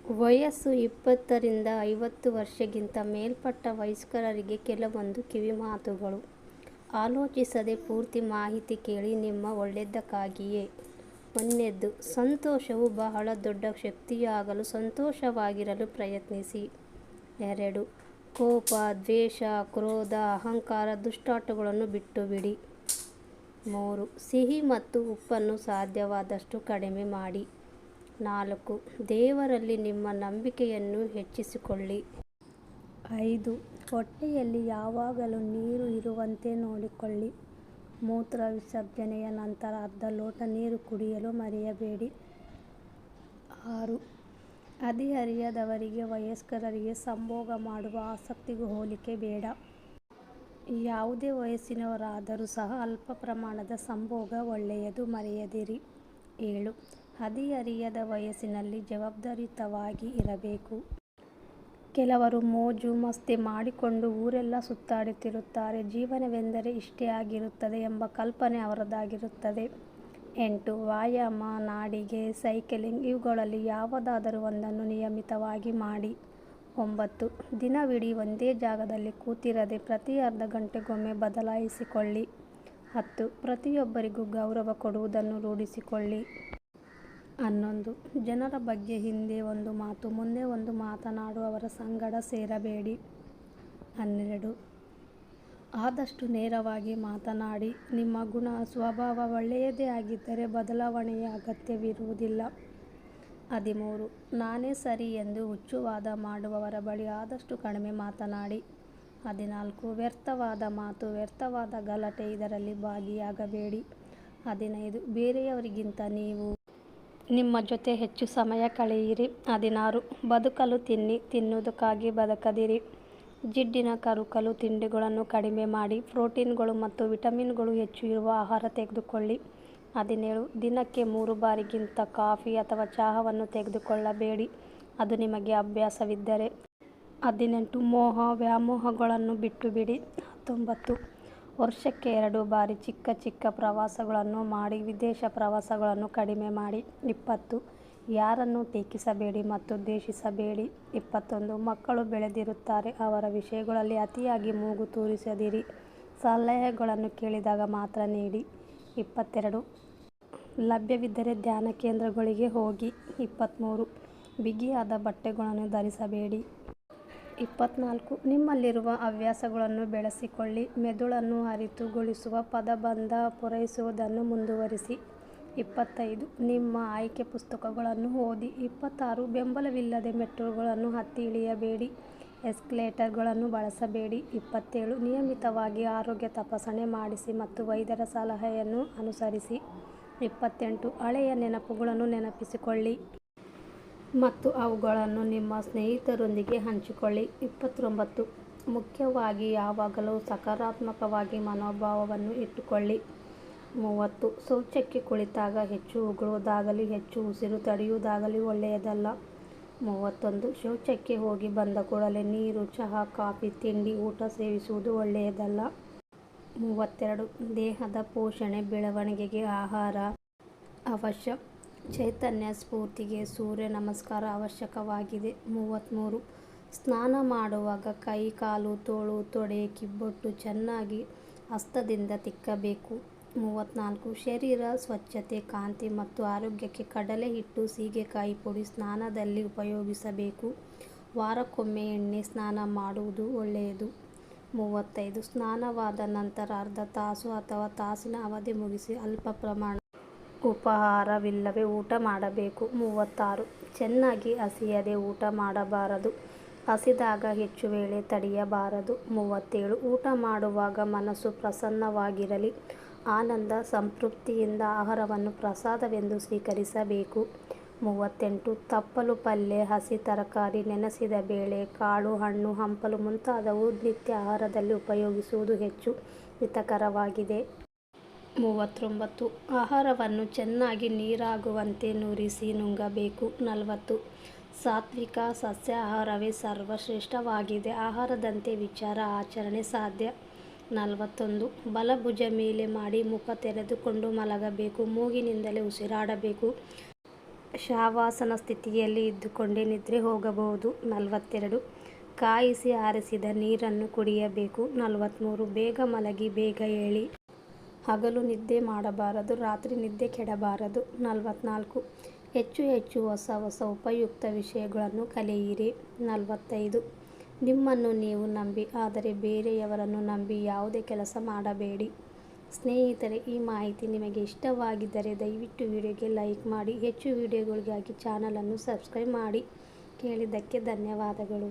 ವಯಸ್ಸು 20ರಿಂದ 50 ವರ್ಷಕ್ಕಿಂತ ಮೇಲ್ಪಟ್ಟ ವಯಸ್ಕರಿಗೆ ಕೆಲವೊಂದು ಕಿವಿಮಾತುಗಳು. ಆಲೋಚಿಸದೆ ಪೂರ್ತಿ ಮಾಹಿತಿ ಕೇಳಿ, ನಿಮ್ಮ ಒಳ್ಳೆಯದಕ್ಕಾಗಿಯೇ. 1. ಸಂತೋಷವು ಬಹಳ ದೊಡ್ಡ ಶಕ್ತಿಯಾಗಲು ಸಂತೋಷವಾಗಿರಲು ಪ್ರಯತ್ನಿಸಿ. 2. ಕೋಪ, ದ್ವೇಷ, ಕ್ರೋಧ, ಅಹಂಕಾರ, ದುಷ್ಟಾಟಗಳನ್ನು ಬಿಟ್ಟುಬಿಡಿ. 3. ಸಿಹಿ ಮತ್ತು ಉಪ್ಪನ್ನು ಸಾಧ್ಯವಾದಷ್ಟು ಕಡಿಮೆ ಮಾಡಿ. 4. ದೇವರಲ್ಲಿ ನಿಮ್ಮ ನಂಬಿಕೆಯನ್ನು ಹೆಚ್ಚಿಸಿಕೊಳ್ಳಿ. 5. ಹೊಟ್ಟೆಯಲ್ಲಿ ಯಾವಾಗಲೂ ನೀರು ಇರುವಂತೆ ನೋಡಿಕೊಳ್ಳಿ. ಮೂತ್ರ ವಿಸರ್ಜನೆಯ ನಂತರ ಅರ್ಧ ಲೋಟ ನೀರು ಕುಡಿಯಲು ಮರೆಯಬೇಡಿ. 6. ಹದಿಹರೆಯದವರಿಗೆ ವಯಸ್ಕರಿಗೆ ಸಂಭೋಗ ಮಾಡುವ ಆಸಕ್ತಿಗೂ ಹೋಲಿಕೆ ಬೇಡ. ಯಾವುದೇ ವಯಸ್ಸಿನವರಾದರೂ ಸಹ ಅಲ್ಪ ಪ್ರಮಾಣದ ಸಂಭೋಗ ಒಳ್ಳೆಯದು, ಮರೆಯದಿರಿ. 7. ಹದಿಹರೆಯದ ವಯಸ್ಸಿನಲ್ಲಿ ಜವಾಬ್ದಾರಿಯುತವಾಗಿ ಇರಬೇಕು. ಕೆಲವರು ಮೋಜು ಮಸ್ತಿ ಮಾಡಿಕೊಂಡು ಊರೆಲ್ಲ ಸುತ್ತಾಡುತ್ತಿರುತ್ತಾರೆ. ಜೀವನವೆಂದರೆ ಇಷ್ಟೇ ಆಗಿರುತ್ತದೆ ಎಂಬ ಕಲ್ಪನೆ ಅವರದಾಗಿರುತ್ತದೆ. 8. ವ್ಯಾಯಾಮ, ನಡಿಗೆ, ಸೈಕ್ಲಿಂಗ್ ಇವುಗಳಲ್ಲಿ ಯಾವುದಾದರೂ ಒಂದನ್ನು ನಿಯಮಿತವಾಗಿ ಮಾಡಿ. 9. ದಿನವಿಡೀ ಒಂದೇ ಜಾಗದಲ್ಲಿ ಕೂತಿರದೆ ಪ್ರತಿ ಅರ್ಧ ಗಂಟೆಗೊಮ್ಮೆ ಬದಲಾಯಿಸಿಕೊಳ್ಳಿ. 10. ಪ್ರತಿಯೊಬ್ಬರಿಗೂ ಗೌರವ ಕೊಡುವುದನ್ನು ರೂಢಿಸಿಕೊಳ್ಳಿ. 11. ಜನರ ಬಗ್ಗೆ ಹಿಂದೆ ಒಂದು ಮಾತು ಮುಂದೆ ಒಂದು ಮಾತನಾಡುವವರ ಸಂಗಡ ಸೇರಬೇಡಿ. 12. ಆದಷ್ಟು ನೇರವಾಗಿ ಮಾತನಾಡಿ. ನಿಮ್ಮ ಗುಣ ಸ್ವಭಾವ ಒಳ್ಳೆಯದೇ ಆಗಿದ್ದರೆ ಬದಲಾವಣೆಯ ಅಗತ್ಯವಿರುವುದಿಲ್ಲ. 13. ನಾನೇ ಸರಿ ಎಂದು ಹುಚ್ಚುವಾದ ಮಾಡುವವರ ಬಳಿ ಆದಷ್ಟು ಕಡಿಮೆ ಮಾತನಾಡಿ. 14. ವ್ಯರ್ಥವಾದ ಮಾತು, ವ್ಯರ್ಥವಾದ ಗಲಾಟೆ ಇದರಲ್ಲಿ ಭಾಗಿಯಾಗಬೇಡಿ. 15. ಬೇರೆಯವರಿಗಿಂತ ನೀವು ನಿಮ್ಮ ಜೊತೆ ಹೆಚ್ಚು ಸಮಯ ಕಳೆಯಿರಿ. 16. ಬದುಕಲು ತಿನ್ನಿ, ತಿನ್ನುವುದಕ್ಕಾಗಿ ಬದುಕದಿರಿ. ಜಿಡ್ಡಿನ ಕರುಕಲು ತಿಂಡಿಗಳನ್ನು ಕಡಿಮೆ ಮಾಡಿ. ಪ್ರೋಟೀನ್ಗಳು ಮತ್ತು ವಿಟಮಿನ್ಗಳು ಹೆಚ್ಚು ಇರುವ ಆಹಾರ ತೆಗೆದುಕೊಳ್ಳಿ. 17. ದಿನಕ್ಕೆ 3 ಬಾರಿಗಿಂತ ಕಾಫಿ ಅಥವಾ ಚಹಾವನ್ನು ತೆಗೆದುಕೊಳ್ಳಬೇಡಿ, ಅದು ನಿಮಗೆ ಅಭ್ಯಾಸವಿದ್ದರೆ. 18. ಮೋಹ ವ್ಯಾಮೋಹಗಳನ್ನು ಬಿಟ್ಟುಬಿಡಿ. 19. ವರ್ಷಕ್ಕೆ 2 ಬಾರಿ ಚಿಕ್ಕ ಚಿಕ್ಕ ಪ್ರವಾಸಗಳನ್ನು ಮಾಡಿ. ವಿದೇಶ ಪ್ರವಾಸಗಳನ್ನು ಕಡಿಮೆ ಮಾಡಿ. 20. ಯಾರನ್ನೂ ಟೀಕಿಸಬೇಡಿ ಮತ್ತು ದ್ವೇಷಿಸಬೇಡಿ. 21. ಮಕ್ಕಳು ಬೆಳೆದಿರುತ್ತಾರೆ, ಅವರ ವಿಷಯಗಳಲ್ಲಿ ಅತಿಯಾಗಿ ಮೂಗು ತೂರಿಸದಿರಿ, ಸಲಹೆಗಳನ್ನು ಕೇಳಿದಾಗ ಮಾತ್ರ ನೀಡಿ. 22. ಲಭ್ಯವಿದ್ದರೆ ಧ್ಯಾನ ಕೇಂದ್ರಗಳಿಗೆ ಹೋಗಿ. 23. ಬಿಗಿಯಾದ ಬಟ್ಟೆಗಳನ್ನು ಧರಿಸಬೇಡಿ. 24. ನಿಮ್ಮಲ್ಲಿರುವ ಹವ್ಯಾಸಗಳನ್ನು ಬೆಳೆಸಿಕೊಳ್ಳಿ. ಮೆದುಳನ್ನು ಅರಿತುಗೊಳಿಸುವ ಪದಬಂಧ ಪೂರೈಸುವುದನ್ನು ಮುಂದುವರಿಸಿ. 25. ನಿಮ್ಮ ಆಯ್ಕೆ ಪುಸ್ತಕಗಳನ್ನು ಓದಿ. 26. ಬೆಂಬಲವಿಲ್ಲದೆ ಮೆಟ್ಟಿಲುಗಳನ್ನು ಹತ್ತಿ ಇಳಿಯಬೇಡಿ, ಎಸ್ಕಲೇಟರ್ಗಳನ್ನು ಬಳಸಬೇಡಿ. 27. ನಿಯಮಿತವಾಗಿ ಆರೋಗ್ಯ ತಪಾಸಣೆ ಮಾಡಿಸಿ ಮತ್ತು ವೈದ್ಯರ ಸಲಹೆಯನ್ನು ಅನುಸರಿಸಿ. 28. ಹಳೆಯ ನೆನಪುಗಳನ್ನು ನೆನಪಿಸಿಕೊಳ್ಳಿ ಮತ್ತು ಅವುಗಳನ್ನು ನಿಮ್ಮ ಸ್ನೇಹಿತರೊಂದಿಗೆ ಹಂಚಿಕೊಳ್ಳಿ. 29. ಮುಖ್ಯವಾಗಿ ಯಾವಾಗಲೂ ಸಕಾರಾತ್ಮಕವಾಗಿ ಮನೋಭಾವವನ್ನು ಇಟ್ಟುಕೊಳ್ಳಿ. 30. ಶೌಚಕ್ಕೆ ಕುಳಿತಾಗ ಹೆಚ್ಚು ಉಗುಳುವುದಾಗಲಿ ಹೆಚ್ಚು ಉಸಿರು ತಡೆಯುವುದಾಗಲಿ ಒಳ್ಳೆಯದಲ್ಲ. 31. ಶೌಚಕ್ಕೆ ಹೋಗಿ ಬಂದ ಕೂಡಲೇ ನೀರು, ಚಹಾ, ಕಾಫಿ, ತಿಂಡಿ, ಊಟ ಸೇವಿಸುವುದು ಒಳ್ಳೆಯದಲ್ಲ. 32. ದೇಹದ ಪೋಷಣೆ, ಬೆಳವಣಿಗೆಗೆ ಆಹಾರ ಅವಶ್ಯ. ಚೈತನ್ಯ ಸ್ಫೂರ್ತಿಗೆ ಸೂರ್ಯ ನಮಸ್ಕಾರ ಅವಶ್ಯಕವಾಗಿದೆ. 33. ಸ್ನಾನ ಮಾಡುವಾಗ ಕೈ, ಕಾಲು, ತೋಳು, ತೊಡೆ, ಕಿಬ್ಬೊಟ್ಟು ಚೆನ್ನಾಗಿ ಹಸ್ತದಿಂದ ತಿಕ್ಕಬೇಕು. 34. ಶರೀರ ಸ್ವಚ್ಛತೆ, ಕಾಂತಿ ಮತ್ತು ಆರೋಗ್ಯಕ್ಕೆ ಕಡಲೆ ಹಿಟ್ಟು, ಸೀಗೆಕಾಯಿ ಪುಡಿ ಸ್ನಾನದಲ್ಲಿ ಉಪಯೋಗಿಸಬೇಕು. ವಾರಕ್ಕೊಮ್ಮೆ ಎಣ್ಣೆ ಸ್ನಾನ ಮಾಡುವುದು ಒಳ್ಳೆಯದು. 35. ಸ್ನಾನವಾದ ನಂತರ ಅರ್ಧ ತಾಸು ಅಥವಾ ತಾಸಿನ ಅವಧಿ ಮುಗಿಸಿ ಅಲ್ಪ ಪ್ರಮಾಣ ಉಪಹಾರವಿಲ್ಲವೇ ಊಟ ಮಾಡಬೇಕು. 36. ಚೆನ್ನಾಗಿ ಹಸಿಯದೆ ಊಟ ಮಾಡಬಾರದು, ಹಸಿದಾಗ ಹೆಚ್ಚು ವೇಳೆ ತಡೆಯಬಾರದು. 37. ಊಟ ಮಾಡುವಾಗ ಮನಸ್ಸು ಪ್ರಸನ್ನವಾಗಿರಲಿ, ಆನಂದ ಸಂತೃಪ್ತಿಯಿಂದ ಆಹಾರವನ್ನು ಪ್ರಸಾದವೆಂದು ಸ್ವೀಕರಿಸಬೇಕು. 38. ತಪ್ಪಲು ಪಲ್ಯ, ಹಸಿ ತರಕಾರಿ, ನೆನೆಸಿದ ಬೇಳೆ, ಕಾಳು, ಹಣ್ಣು, ಹಂಪಲು ಮುಂತಾದವು ನಿತ್ಯ ಆಹಾರದಲ್ಲಿ ಉಪಯೋಗಿಸುವುದು ಹೆಚ್ಚು ಹಿತಕರವಾಗಿದೆ. 39. ಆಹಾರವನ್ನು ಚೆನ್ನಾಗಿ ನೀರಾಗುವಂತೆ ನುರಿಸಿ ನುಂಗಬೇಕು. 40. ಸಾತ್ವಿಕ ಸಸ್ಯಾಹಾರವೇ ಸರ್ವಶ್ರೇಷ್ಠವಾಗಿದೆ. ಆಹಾರದಂತೆ ವಿಚಾರ, ಆಚರಣೆ ಸಾಧ್ಯ. 41. ಬಲಭುಜ ಮೇಲೆ ಮಾಡಿ ಮುಖ ತೆರೆದುಕೊಂಡು ಮಲಗಬೇಕು. ಮೂಗಿನಿಂದಲೇ ಉಸಿರಾಡಬೇಕು. ಶವಾಸನ ಸ್ಥಿತಿಯಲ್ಲಿ ಇದ್ದುಕೊಂಡೇ ನಿದ್ರೆ ಹೋಗಬಹುದು. 42. ಕಾಯಿಸಿ ಆರಿಸಿದ ನೀರನ್ನು ಕುಡಿಯಬೇಕು. 43. ಬೇಗ ಮಲಗಿ ಬೇಗ ಏಳಿ. ಹಗಲು ನಿದ್ದೆ ಮಾಡಬಾರದು, ರಾತ್ರಿ ನಿದ್ದೆ ಕೆಡಬಾರದು. 44. ಹೆಚ್ಚು ಹೆಚ್ಚು ಹೊಸ ಉಪಯುಕ್ತ ವಿಷಯಗಳನ್ನು ಕಲಿಯಿರಿ. 45. ನಿಮ್ಮನ್ನು ನೀವು ನಂಬಿ, ಆದರೆ ಬೇರೆಯವರನ್ನು ನಂಬಿ ಯಾವುದೇ ಕೆಲಸ ಮಾಡಬೇಡಿ. ಸ್ನೇಹಿತರೆ, ಈ ಮಾಹಿತಿ ನಿಮಗೆ ಇಷ್ಟವಾಗಿದ್ದರೆ ದಯವಿಟ್ಟು ವಿಡಿಯೋಗೆ ಲೈಕ್ ಮಾಡಿ. ಹೆಚ್ಚು ವಿಡಿಯೋಗಳಿಗಾಗಿ ಚಾನಲನ್ನು ಸಬ್ಸ್ಕ್ರೈಬ್ ಮಾಡಿ. ಕೇಳಿದ್ದಕ್ಕೆ ಧನ್ಯವಾದಗಳು.